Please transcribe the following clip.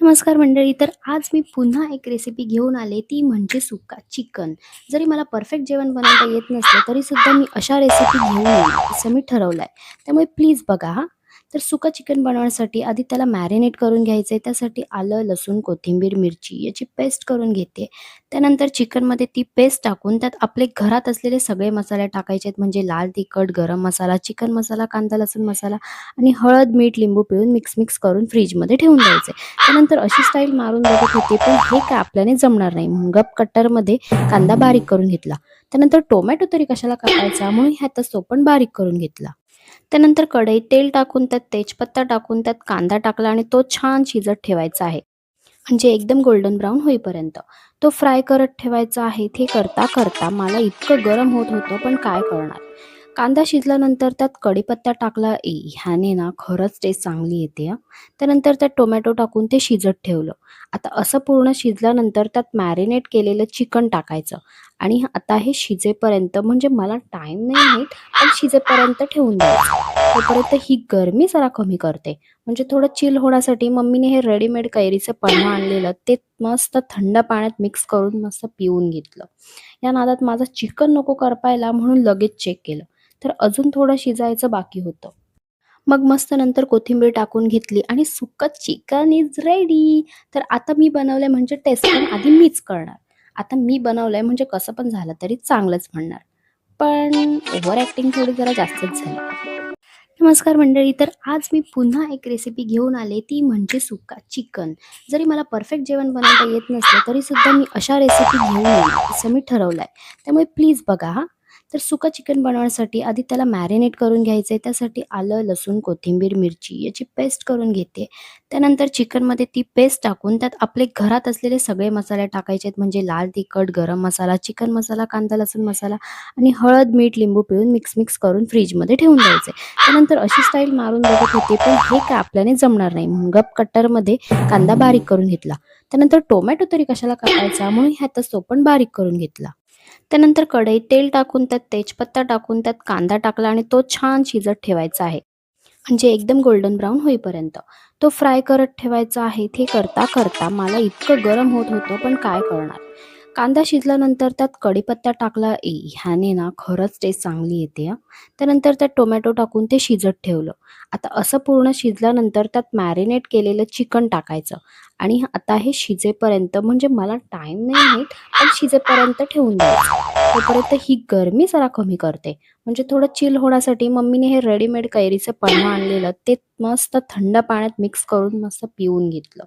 नमस्कार मंडळी. तर आज मी पुन्हा एक रेसिपी घेऊन आले, ती म्हणजे सुक्का चिकन. जरी मला परफेक्ट जेवण बनवता येत नसलं, तरीसुद्धा मी अशा रेसिपी घेऊन येणार असं मी ठरवलं आहे. त्यामुळे प्लीज बघा हां. तर सुक्का चिकन बनवण्यासाठी आधी त्याला मॅरिनेट करून घ्यायचं आहे. त्यासाठी आलं, लसूण, कोथिंबीर, मिरची याची पेस्ट करून घेते. त्यानंतर चिकनमध्ये ती पेस्ट टाकून त्यात आपले घरात असलेले सगळे मसाले टाकायचे आहेत. म्हणजे लाल तिखट, गरम मसाला, चिकन मसाला, कांदा लसूण मसाला आणि हळद, मीठ, लिंबू पिळून मिक्स करून फ्रिजमध्ये ठेवून द्यायचं त्यानंतर अशी स्टाईल मारून बघत होते, पण हे काय आपल्याने जमणार नाही म्हणून गप कटरमध्ये कांदा बारीक करून घेतला. त्यानंतर टोमॅटो तरी कशाला कापायचा म्हणून ह्यातच तो पण बारीक करून घेतला. त्यानंतर कढईत तेल टाकून त्यात तेजपत्ता टाकून त्यात कांदा टाकला आणि तो छान शिजत ठेवायचा आहे. म्हणजे एकदम गोल्डन ब्राउन होईपर्यंत. तो फ्राय करत ठेवायचा आहे. ते करता मला इतकं गरम होत होतं, पण काय करणार. कांदा शिजल्यानंतर त्यात कढीपत्ता टाकला. ह्याने ना खरंच टेस्ट चांगली येते हां. त्यानंतर त्यात टोमॅटो टाकून ते शिजत ठेवलं. आता असं पूर्ण शिजल्यानंतर त्यात मॅरिनेट केलेलं चिकन टाकायचं आणि आता हे शिजेपर्यंत म्हणजे मला टाईम नाही माहीत, पण शिजेपर्यंत ठेवून द्यायचं. तोपर्यंत ही गरमी जरा कमी करते. म्हणजे थोडं चिल होण्यासाठी मम्मीने हे रेडीमेड कैरीचं पन्हं आणलेलं, ते मस्त थंड पाण्यात मिक्स करून मस्त पिऊन घेतलं. या नादात माझं चिकन नको करपायला म्हणून लगेच चेक केलं. तर अजून थोडं शिजायचं बाकी होतं. मग मस्त नंतर कोथिंबीर टाकून घेतली आणि सुक्कं चिकन इज रेडी. तर आता मी बनवलंय म्हणजे टेस्ट पण आधी मीच करणार. आता मी बनवलंय म्हणजे कसं पण झालं तरी चांगलंच म्हणणार. पण ओव्हर ॲक्टिंग थोडी जरा जास्तच झाली. नमस्कार मंडळी. तर आज मी पुन्हा एक रेसिपी घेऊन आले, ती म्हणजे सुक्का चिकन. जरी मला परफेक्ट जेवण बनवता येत नसलं, तरीसुद्धा मी अशा रेसिपी घेऊन येणार असं मी ठरवलं आहे. त्यामुळे प्लीज बघा हां. तर सुक्का चिकन बनवण्यासाठी आधी त्याला मॅरिनेट करून घ्यायचं आहे. त्यासाठी आलं, लसूण, कोथिंबीर, मिरची याची पेस्ट करून घेते. त्यानंतर चिकनमध्ये ती पेस्ट टाकून त्यात आपले घरात असलेले सगळे मसाले टाकायचे आहेत. म्हणजे लाल तिखट, गरम मसाला, चिकन मसाला, कांदा लसूण मसाला आणि हळद, मीठ, लिंबू पिळून मिक्स करून फ्रिजमध्ये ठेवून द्यायचं त्यानंतर अशी स्टाईल मारून बघत होते, पण हे काय आपल्याने जमणार नाही म्हणून गप कटरमध्ये कांदा बारीक करून घेतला. त्यानंतर टोमॅटो तरी कशाला कापायचा म्हणून ह्यातच तो पण बारीक करून घेतला. त्यानंतर कढईत तेल टाकून त्यात तेजपत्ता टाकून त्यात कांदा टाकला आणि तो छान शिजत ठेवायचा आहे. म्हणजे एकदम गोल्डन ब्राउन होईपर्यंत. तो फ्राय करत ठेवायचा आहे. ते करता मला इतकं गरम होत होतं, पण काय करणार. कांदा शिजल्यानंतर त्यात कढीपत्ता टाकला. ह्याने ना खरंच टेस्ट चांगली येते हां. त्यानंतर त्यात टोमॅटो टाकून ते शिजत ठेवलं. आता असं पूर्ण शिजल्यानंतर त्यात मॅरिनेट केलेलं चिकन टाकायचं आणि आता हे शिजेपर्यंत म्हणजे मला टाईम नाही माहीत, पण शिजेपर्यंत ठेवून द्यायचं. तोपर्यंत ही गरमी जरा कमी करते. म्हणजे थोडं चिल होण्यासाठी मम्मीने हे रेडीमेड कैरीचं पन्हं आणलेलं, ते मस्त थंड पाण्यात मिक्स करून मस्त पिऊन घेतलं.